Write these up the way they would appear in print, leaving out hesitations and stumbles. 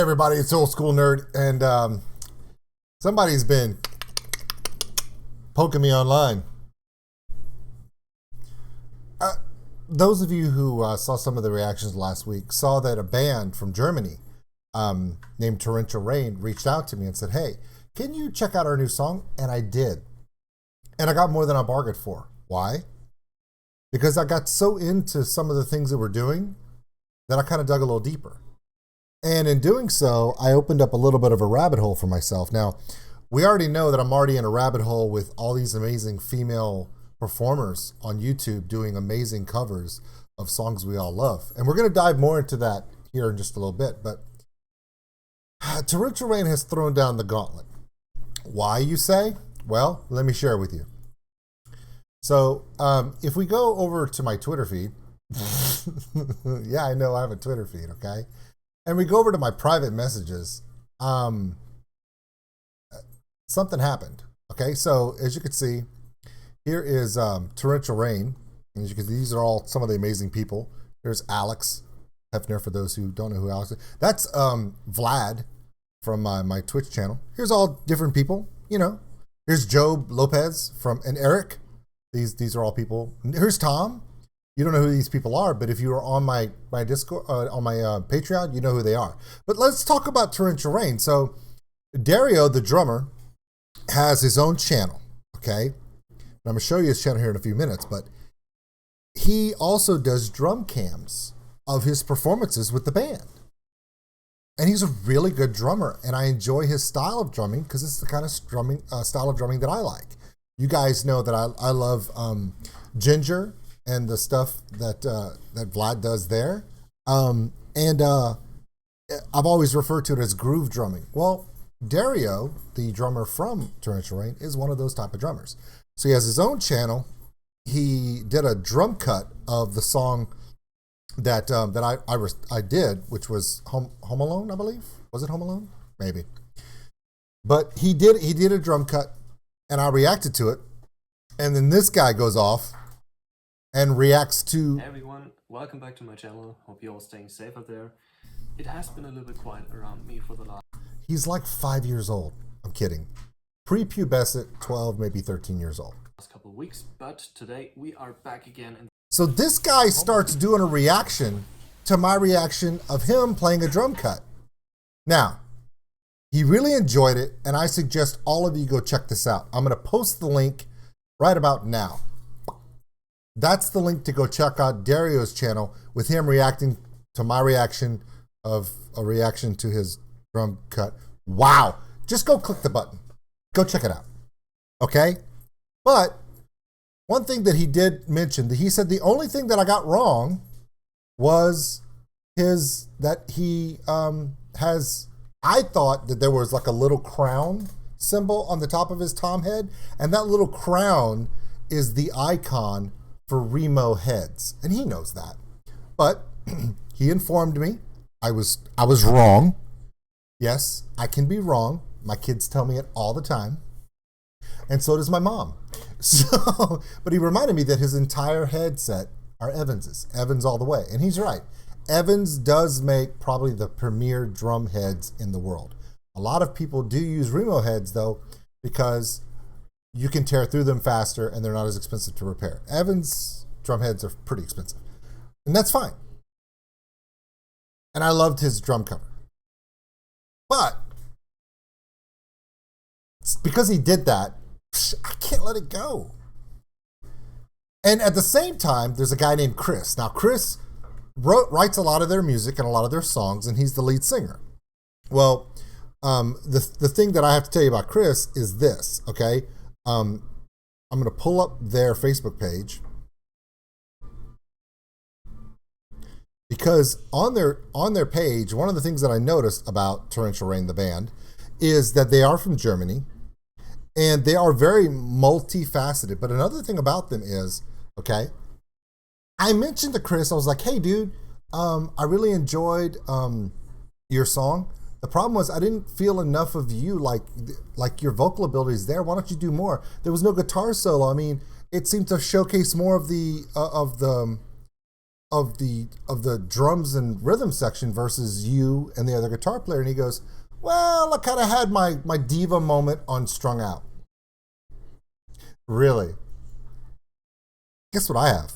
everybody, it's Old School Nerd, and somebody's been poking me online. Those of you who saw some of the reactions last week saw that a band from Germany named Torrential reached out to me and said, hey, can you check out our new song? And I did. And I got more than I bargained for. Why? Because I got so into some of the things that we're doing that I kind of dug a little deeper. And in doing so, I opened up a little bit of a rabbit hole for myself. Now, we already know that I'm already in a rabbit hole with all these amazing female performers on YouTube doing amazing covers of songs we all love. And we're going to dive more into that here in just a little bit. But Torrential has thrown down the gauntlet. Why, you say? Well, let me share with you. So if we go over to my Twitter feed, yeah, I know I have a Twitter feed, okay? And we go over to my private messages, something happened, okay? So as you can see, here is Torrential Rain. As you can see, these are all some of the amazing people. There's Alex Hefner, for those who don't know who Alex is. That's Vlad from my Twitch channel. Here's all different people, you know. Here's Job Lopez and Eric. These are all people. Here's Tom. You don't know who these people are, but if you are on my Discord, on my Patreon, you know who they are. But let's talk about Torrential Rain. So Dario, the drummer, has his own channel, okay? And I'm going to show you his channel here in a few minutes, but he also does drum cams of his performances with the band. And he's a really good drummer, and I enjoy his style of drumming because it's the kind of style of drumming that I like. You guys know that I love Ginger and the stuff that that Vlad does there. I've always referred to it as groove drumming. Well, Dario, the drummer from Torrential Rain, is one of those type of drummers. So he has his own channel. He did a drum cut of the song that I did, which was Home Alone, I believe. Was it Home Alone? Maybe. But he did a drum cut, and I reacted to it. And then this guy goes off and reacts to... Hey everyone, welcome back to my channel. Hope you're all staying safe out there. It has been a little bit quiet around me for the last... He's like 5 years old. I'm kidding. Prepubescent, 12, maybe 13 years old. Couple of weeks, but today we are back again. So this guy starts doing a reaction to my reaction of him playing a drum cut. Now, he really enjoyed it, and I suggest all of you go check this out. I'm going to post the link right about now. That's the link to go check out Dario's channel with him reacting to my reaction of a reaction to his drum cut. Wow. Just go click the button. Go check it out. Okay? But one thing that he did mention, that he said the only thing that I got wrong was that he has, I thought that there was like a little crown symbol on the top of his tom head, and that little crown is the icon for Remo heads, and he knows that. But he informed me I was wrong. Yes, I can be wrong. My kids tell me it all the time. And so does my mom. So, but he reminded me that his entire headset are Evans's. Evans all the way. And he's right. Evans does make probably the premier drum heads in the world. A lot of people do use Remo heads, though, because you can tear through them faster and they're not as expensive to repair. Evans drum heads are pretty expensive. And that's fine. And I loved his drum cover. But because he did that, I can't let it go. And at the same time, there's a guy named Chris. Now, Chris writes a lot of their music and a lot of their songs, and he's the lead singer. Well, the thing that I have to tell you about Chris is this, okay? I'm going to pull up their Facebook page, because on their page, one of the things that I noticed about Torrential Rain, the band, is that they are from Germany. And they are very multifaceted. But another thing about them is, okay, I mentioned to Chris, I was like, hey, dude, I really enjoyed your song. The problem was I didn't feel enough of you, like your vocal abilities there. Why don't you do more? There was no guitar solo. I mean, it seemed to showcase more of the of the drums and rhythm section versus you and the other guitar player? And he goes, well, I kind of had my diva moment on Strung Out. Really? Guess what I have?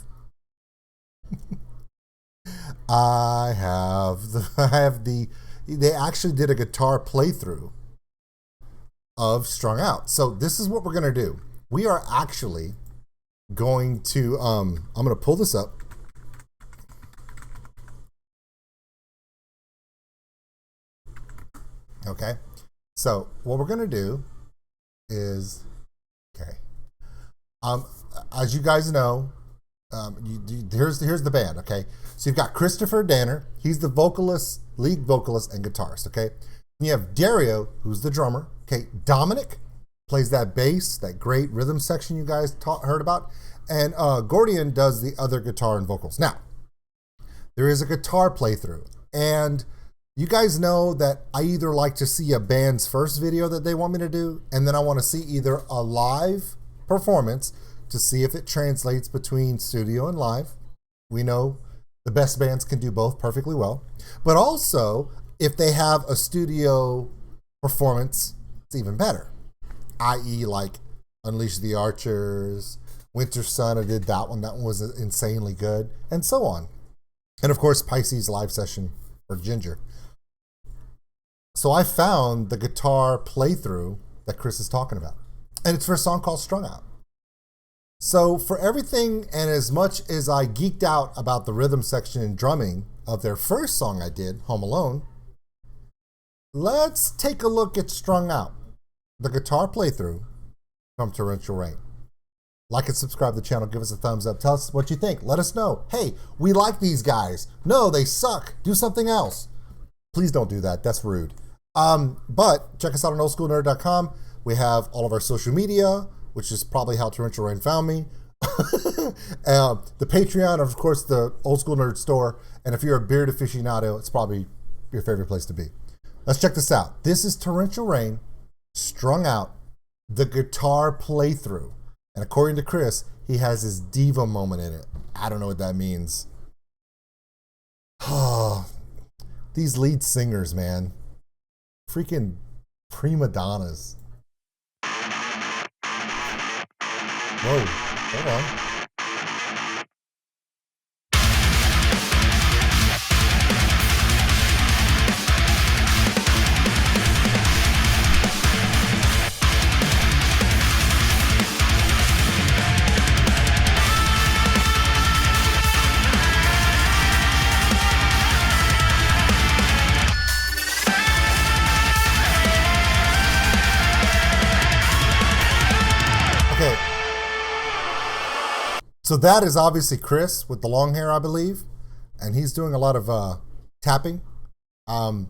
They actually did a guitar playthrough of Strung Out. So this is what we're going to do. We are actually going to, I'm going to pull this up. Okay. So what we're going to do is, okay. As you guys know, here's the band, okay? So you've got Christopher Danner. He's the vocalist, lead vocalist, and guitarist, okay? And you have Dario, who's the drummer, okay? Dominic plays that bass, that great rhythm section you guys heard about. And Gordian does the other guitar and vocals. Now, there is a guitar playthrough. And you guys know that I either like to see a band's first video that they want me to do, and then I want to see either a live performance to see if it translates between studio and live. We know the best bands can do both perfectly well. But also, if they have a studio performance, it's even better. I.e. like Unleash the Archers, Winter Sun, I did that one. That one was insanely good, and so on. And of course, Pisces live session for Ginger. So I found the guitar playthrough that Chris is talking about. And it's for a song called Strung Out. So for everything, and as much as I geeked out about the rhythm section and drumming of their first song I did, Home Alone, let's take a look at Strung Out, the guitar playthrough from Torrential Rain. Like and subscribe to the channel. Give us a thumbs up. Tell us what you think. Let us know. Hey, we like these guys. No, they suck. Do something else. Please don't do that. That's rude. But check us out on oldschoolnerd.com. We have all of our social media, which is probably how Torrential Rain found me. The Patreon, of course, the Old School Nerd store. And if you're a beard aficionado, it's probably your favorite place to be. Let's check this out. This is Torrential Rain, Strung Out, the guitar playthrough. And according to Chris, he has his diva moment in it. I don't know what that means. Oh, these lead singers, man. Freaking prima donnas. Whoa, hold on. Okay. So that is obviously Chris with the long hair, I believe. And he's doing a lot of tapping. For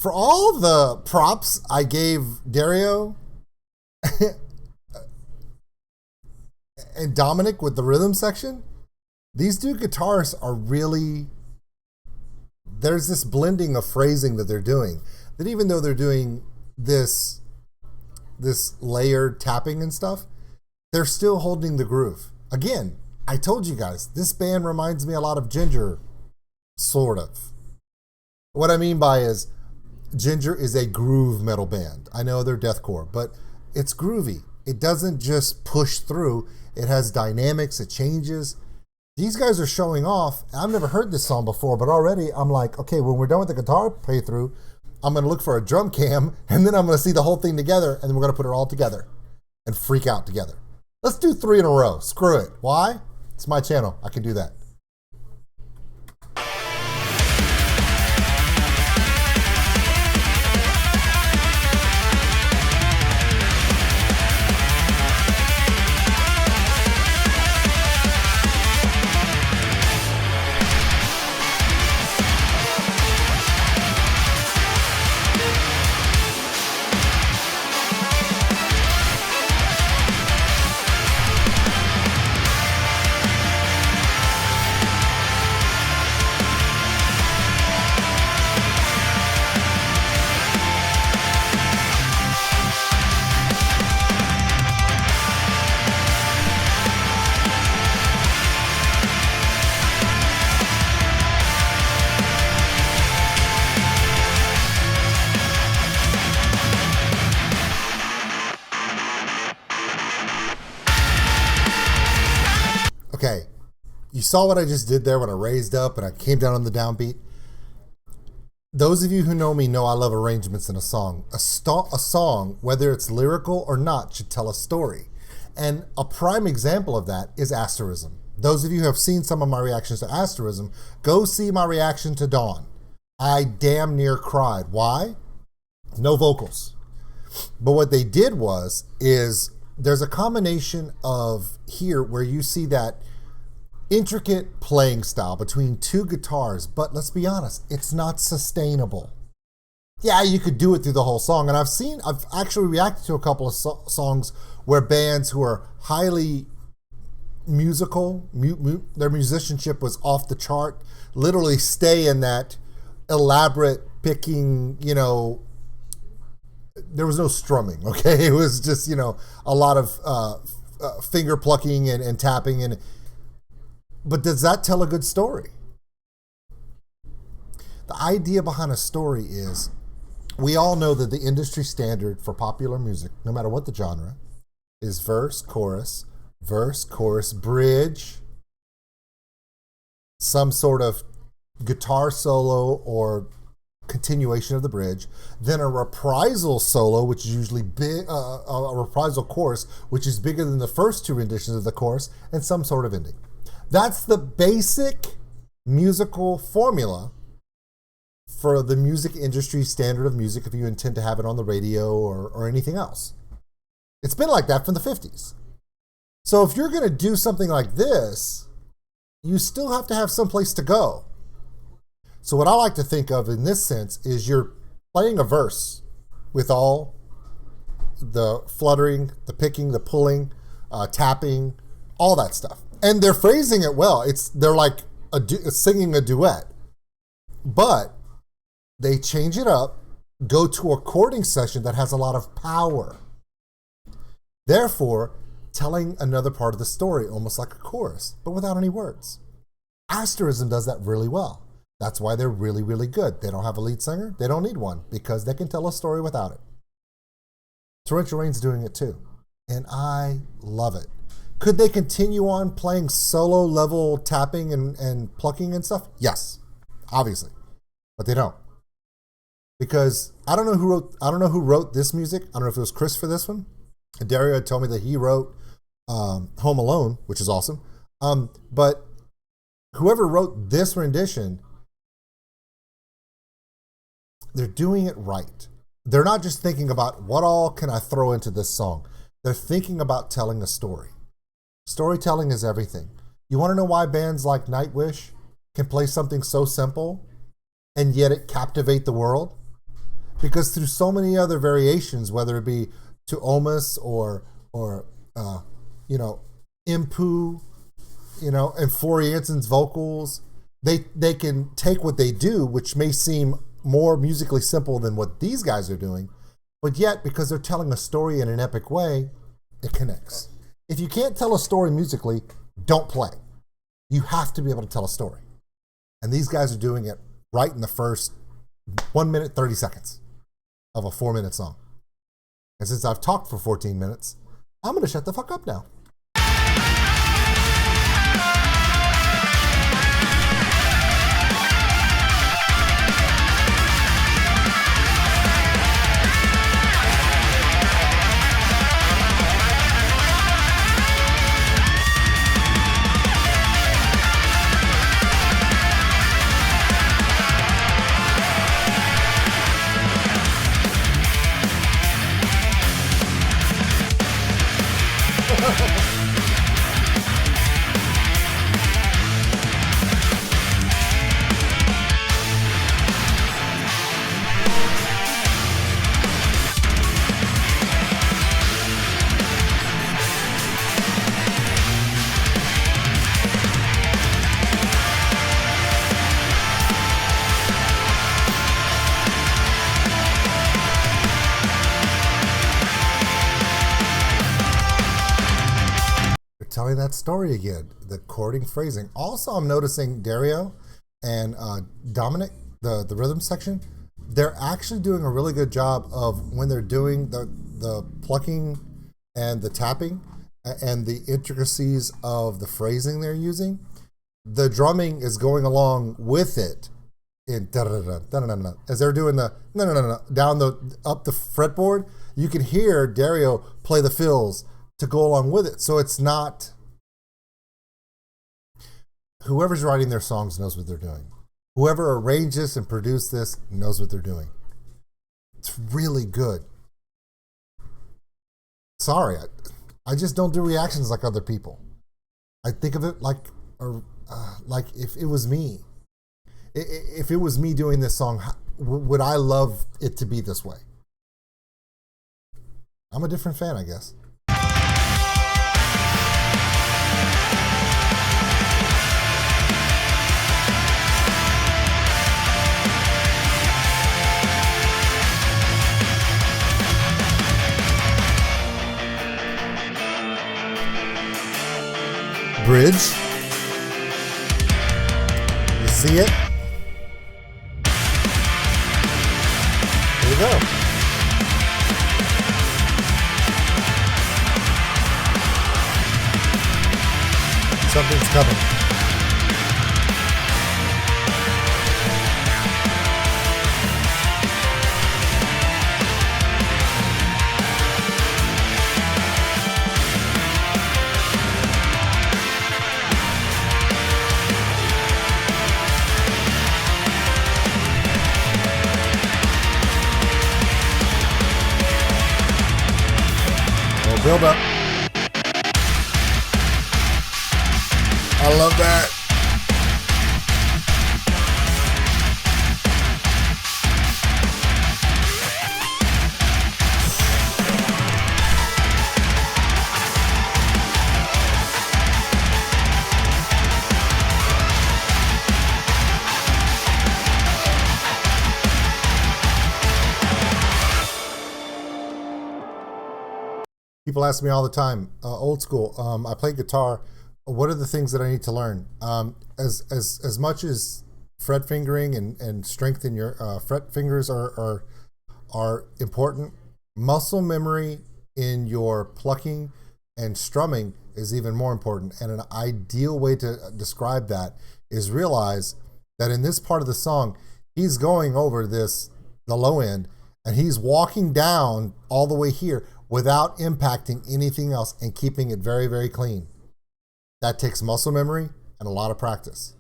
all the props I gave Dario and Dominic with the rhythm section, these two guitarists are really, there's this blending of phrasing that they're doing. That even though they're doing this layered tapping and stuff, they're still holding the groove. Again, I told you guys, this band reminds me a lot of Ginger, sort of. What I mean by is, Ginger is a groove metal band. I know they're deathcore, but it's groovy. It doesn't just push through. It has dynamics, it changes. These guys are showing off. I've never heard this song before, but already I'm like, okay, when we're done with the guitar playthrough, I'm gonna look for a drum cam, and then I'm gonna see the whole thing together, and then we're gonna put it all together and freak out together. Let's do 3 in a row. Screw it. Why? It's my channel. I can do that. saw what I just did there when I raised up and I came down on the downbeat. Those of you who know me know I love arrangements in a song. A song, whether it's lyrical or not, should tell a story. And a prime example of that is Asterism. Those of you who have seen some of my reactions to Asterism, go see my reaction to Dawn. I damn near cried. Why? No vocals. But what they did is there's a combination of here where you see that intricate playing style between two guitars, but let's be honest, it's not sustainable. Yeah, you could do it through the whole song, and I've actually reacted to a couple of songs where bands who are highly musical, their musicianship was off the chart, literally stay in that elaborate picking, there was no strumming, okay? It was just, a lot of finger plucking and tapping. But does that tell a good story? The idea behind a story is, we all know that the industry standard for popular music, no matter what the genre, is verse, chorus, bridge, some sort of guitar solo or continuation of the bridge, then a reprisal solo, which is usually big, a reprisal chorus, which is bigger than the first two renditions of the chorus, and some sort of ending. That's the basic musical formula for the music industry standard of music if you intend to have it on the radio or anything else. It's been like that from the 50s. So if you're going to do something like this, you still have to have some place to go. So what I like to think of in this sense is you're playing a verse with all the fluttering, the picking, the pulling, tapping, all that stuff. And they're phrasing it well. They're like singing a duet. But they change it up, go to a chording session that has a lot of power. Therefore, telling another part of the story, almost like a chorus, but without any words. Asterism does that really well. That's why they're really, really good. They don't have a lead singer. They don't need one because they can tell a story without it. Torrential Rain's doing it too. And I love it. Could they continue on playing solo level tapping and plucking and stuff? Yes, obviously. But they don't. Because I don't know who wrote this music. I don't know if it was Chris for this one. Dario had told me that he wrote Home Alone, which is awesome. But whoever wrote this rendition, they're doing it right. They're not just thinking about what all can I throw into this song. They're thinking about telling a story. Storytelling is everything. You want to know why bands like Nightwish can play something so simple and yet it captivate the world? Because through so many other variations, whether it be to Omus or Impu, and Flori Anson's vocals, they can take what they do, which may seem more musically simple than what these guys are doing, but yet because they're telling a story in an epic way, it connects. If you can't tell a story musically, don't play. You have to be able to tell a story. And these guys are doing it right in the first 1 minute, 30 seconds of a 4-minute song. And since I've talked for 14 minutes, I'm going to shut the fuck up now. Telling that story again, the chording phrasing. Also, I'm noticing Dario and Dominic, the rhythm section, they're actually doing a really good job of when they're doing the plucking and the tapping and the intricacies of the phrasing they're using. the drumming is going along with it in as they're doing the down the up the fretboard. You can hear Dario play the fills to go along with it. So it's not, whoever's writing their songs knows what they're doing. Whoever arranged this and produced this knows what they're doing. It's really good. Sorry, I just don't do reactions like other people. I think of it like if it was me. If it was me doing this song, would I love it to be this way? I'm a different fan, I guess. Bridge. You see it? There you go. Something's coming. Build up. I love that. People ask me all the time, old school, I play guitar. What are the things that I need to learn? As much as fret fingering and strength in your fret fingers are important, muscle memory in your plucking and strumming is even more important. And an ideal way to describe that is realize that in this part of the song, he's going over the low end, and he's walking down all the way here without impacting anything else and keeping it very, very clean. That takes muscle memory and a lot of practice.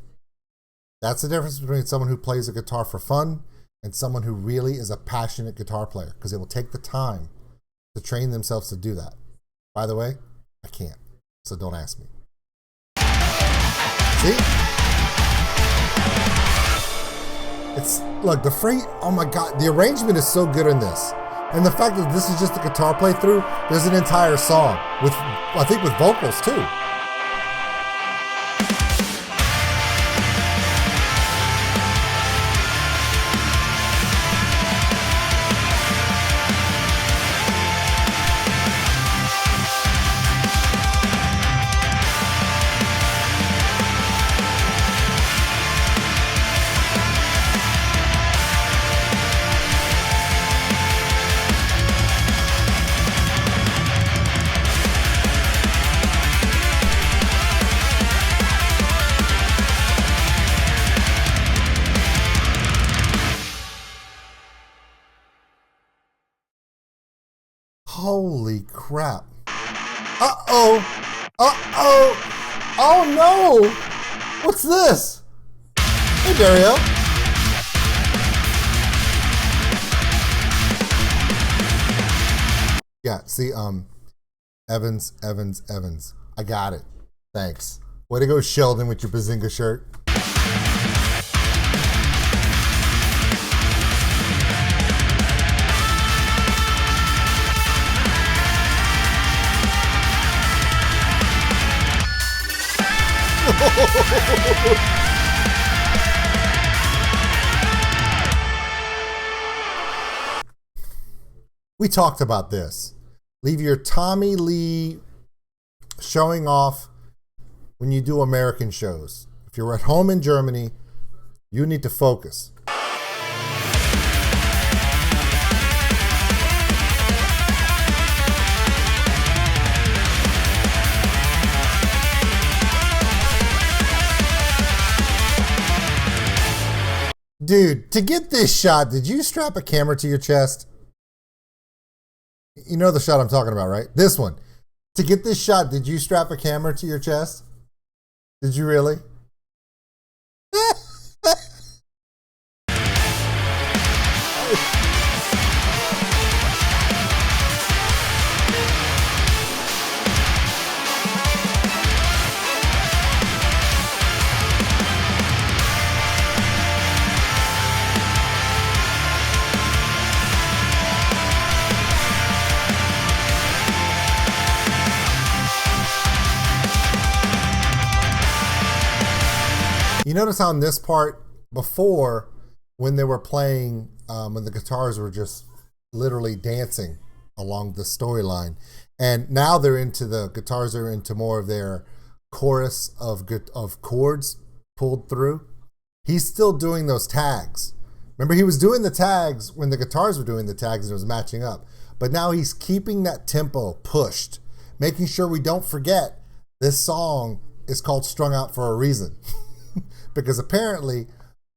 That's the difference between someone who plays a guitar for fun and someone who really is a passionate guitar player, because they will take the time to train themselves to do that. By the way, I can't, so don't ask me. See? Look, the freight, oh my God, the arrangement is so good in this. And the fact that this is just a guitar playthrough, there's an entire song with, I think, with vocals too. Holy crap. Uh-oh. Uh-oh. Oh no. What's this? Hey, Dario. Yeah, see, Evans. I got it. Thanks. Way to go, Sheldon, with your Bazinga shirt. We talked about this. Leave your Tommy Lee showing off when you do American shows. If you're at home in Germany, you need to focus. Dude, to get this shot, did you strap a camera to your chest? You know the shot I'm talking about, right? This one. To get this shot, did you strap a camera to your chest? Did you really? You notice on this part before, when they were playing, when the guitars were just literally dancing along the storyline, and now the guitars are into more of their chorus of chords pulled through. He's still doing those tags. Remember, he was doing the tags when the guitars were doing the tags and it was matching up. But now he's keeping that tempo pushed, making sure we don't forget this song is called Strung Out for a reason. Because apparently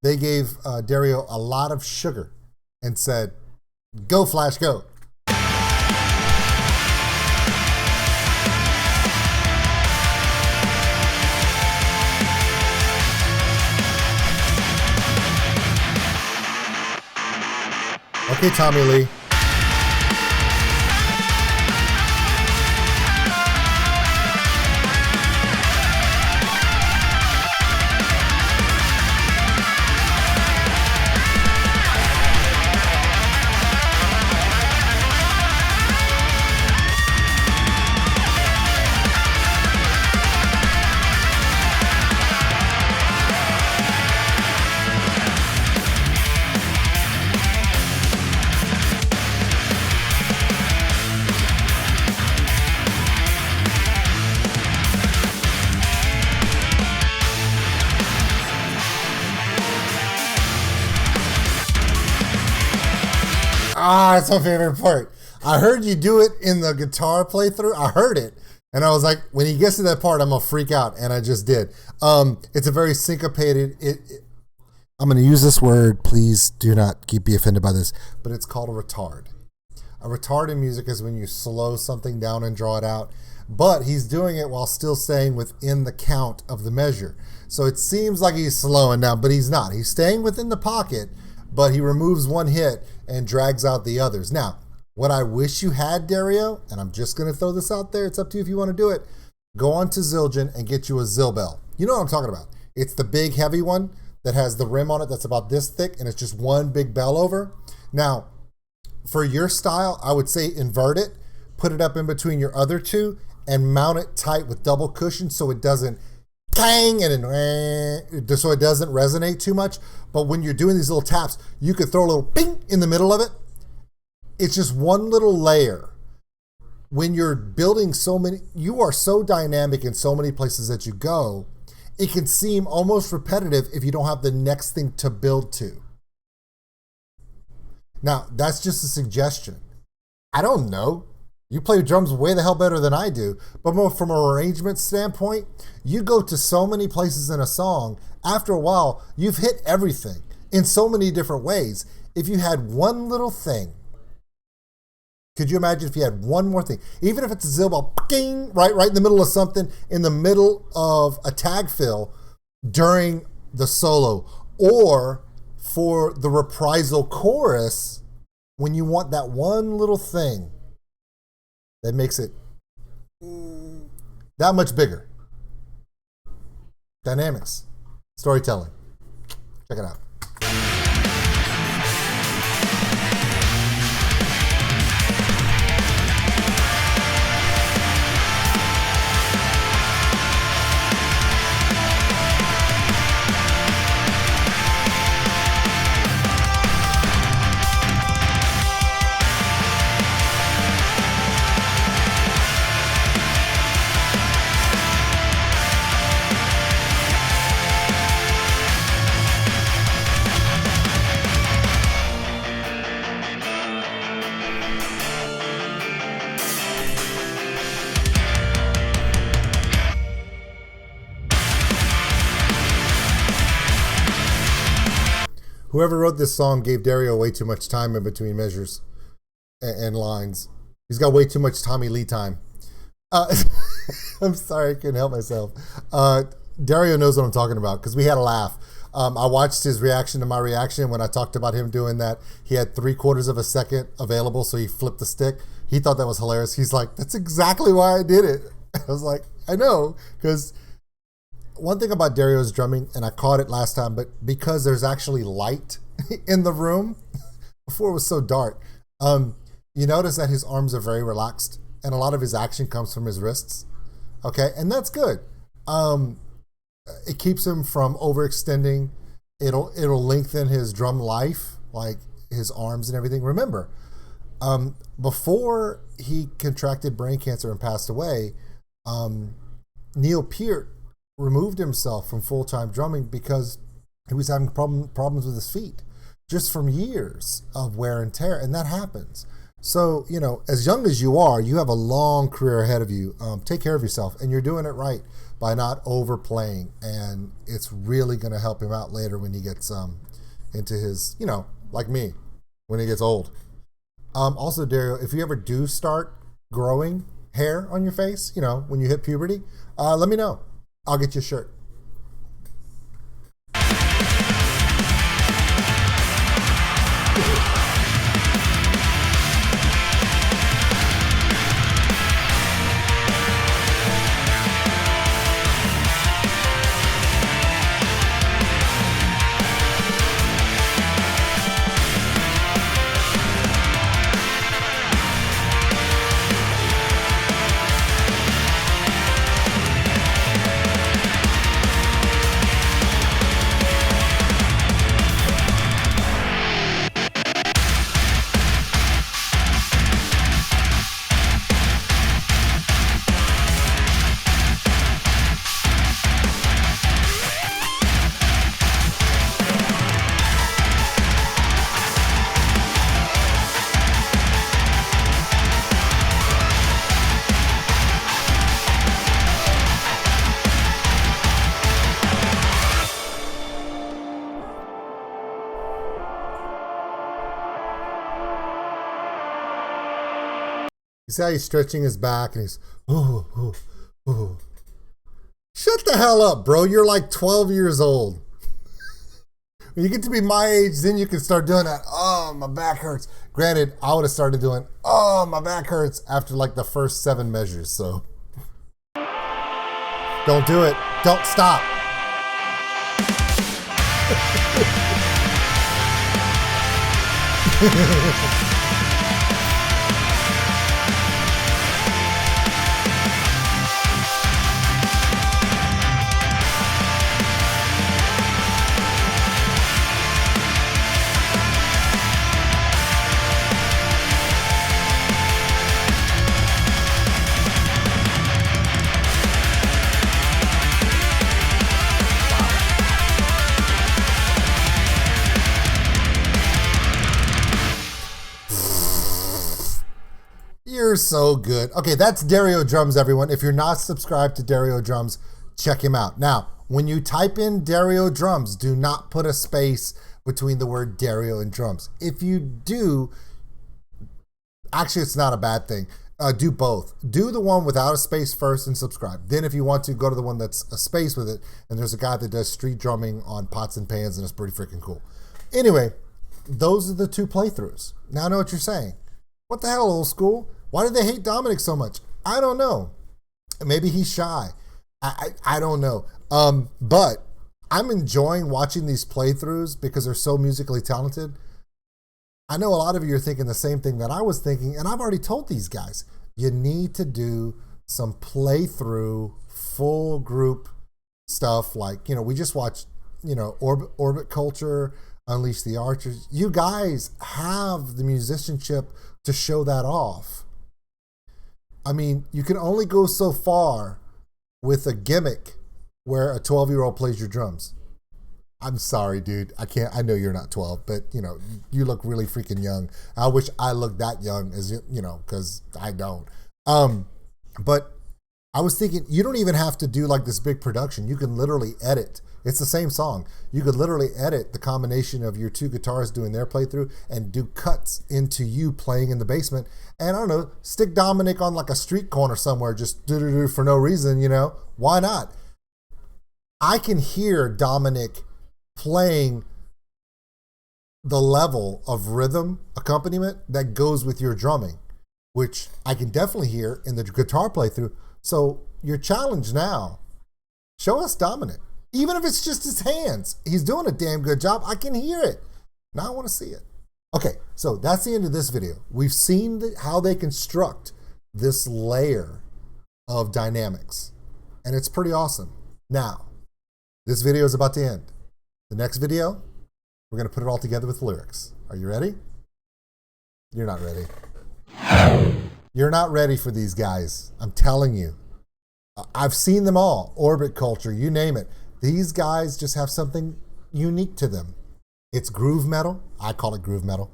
they gave Dario a lot of sugar and said, go Flash, go. Okay, Tommy Lee. That's my favorite part. I heard you do it in the guitar playthrough. I heard it. And I was like, when he gets to that part, I'm going to freak out. And I just did. It's a very syncopated. I'm going to use this word. Please do not be offended by this. But it's called a retard. A retard in music is when you slow something down and draw it out. But he's doing it while still staying within the count of the measure. So it seems like he's slowing down, but he's not. He's staying within the pocket, but he removes one hit and drags out the others. Now, what I wish you had, Dario, and I'm just going to throw this out there. It's up to you if you want to do it. Go on to Zildjian and get you a Zil bell. You know what I'm talking about. It's the big, heavy one that has the rim on it that's about this thick, and it's just one big bell over. Now, for your style, I would say invert it, put it up in between your other two, and mount it tight with double cushion so it doesn't bang and so it doesn't resonate too much. But when you're doing these little taps, you could throw a little ping in the middle of it. It's just one little layer. When you're building so many, you are so dynamic in so many places that you go, it can seem almost repetitive if you don't have the next thing to build to. Now, that's just a suggestion. I don't know. You play drums way the hell better than I do, but more from an arrangement standpoint, you go to so many places in a song, after a while, you've hit everything in so many different ways. If you had one little thing, could you imagine if you had one more thing? Even if it's a Zil bell, right in the middle of something, in the middle of a tag fill during the solo, or for the reprisal chorus, when you want that one little thing that makes it that much bigger. Dynamics, storytelling. Check it out. Whoever wrote this song gave Dario way too much time in between measures and lines. He's got way too much Tommy Lee time. I'm sorry, I couldn't help myself. Dario knows what I'm talking about because we had a laugh. I watched his reaction to my reaction when I talked about him doing that. He had 3/4 of a second available, so he flipped the stick. He thought that was hilarious. He's like, that's exactly why I did it. I was like, I know, because one thing about Dario's drumming, and I caught it last time, but because there's actually light in the room, before it was so dark, you notice that his arms are very relaxed, and a lot of his action comes from his wrists. Okay, and that's good. It keeps him from overextending. It'll lengthen his drum life, like his arms and everything. Remember, before he contracted brain cancer and passed away, Neil Peart removed himself from full-time drumming because he was having problems with his feet, just from years of wear and tear, and that happens. So, you know, as young as you are, you have a long career ahead of you. Take care of yourself, and you're doing it right by not overplaying, and it's really going to help him out later when he gets into his, you know, like me, when he gets old. Also, Dario, if you ever do start growing hair on your face, you know, when you hit puberty, let me know. I'll get you a shirt. You see how he's stretching his back and he's, ooh, ooh, ooh. Shut the hell up, bro. You're like 12 years old. When you get to be my age, then you can start doing that. Oh, my back hurts. Granted, I would have started doing, oh, my back hurts after like the first 7 measures. So don't do it. Don't stop. You're so good. Okay, that's Dario Drums, everyone. If you're not subscribed to Dario Drums, check him out. Now, when you type in Dario Drums, do not put a space between the word Dario and drums. If you do, actually, it's not a bad thing. Do both. Do the one without a space first and subscribe. Then if you want to, go to the one that's a space with it. And there's a guy that does street drumming on pots and pans, and it's pretty freaking cool. Anyway, those are the 2 playthroughs. Now I know what you're saying. What the hell, old school? Why do they hate Dominic so much? I don't know. Maybe he's shy. I don't know. But I'm enjoying watching these playthroughs because they're so musically talented. I know a lot of you are thinking the same thing that I was thinking, and I've already told these guys, you need to do some playthrough, full group stuff. Like, you know, we just watched, you know, Orbit Culture, Unleash the Archers. You guys have the musicianship to show that off. I mean, you can only go so far with a gimmick where a 12-year-old plays your drums. I'm sorry, dude. I can't. I know you're not 12, but, you know, you look really freaking young. I wish I looked that young, as you know, because I don't. But I was thinking, you don't even have to do like this big production. You can literally edit It's the same song. You could literally edit the combination of your two guitars doing their playthrough and do cuts into you playing in the basement. And I don't know, stick Dominic on like a street corner somewhere, just do for no reason, you know? Why not? I can hear Dominic playing the level of rhythm accompaniment that goes with your drumming, which I can definitely hear in the guitar playthrough. So your challenge now, show us Dominic. Even if it's just his hands, he's doing a damn good job. I can hear it. Now I want to see it. Okay, so that's the end of this video. We've seen how they construct this layer of dynamics, and it's pretty awesome. Now, this video is about to end. The next video, we're going to put it all together with lyrics. Are you ready? You're not ready. You're not ready for these guys. I'm telling you. I've seen them all. Orbit Culture, you name it. These guys just have something unique to them. It's groove metal. I call it groove metal.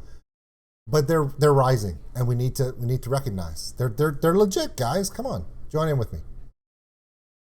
But they're rising, and we need to recognize. They're legit, guys. Come on. Join in with me.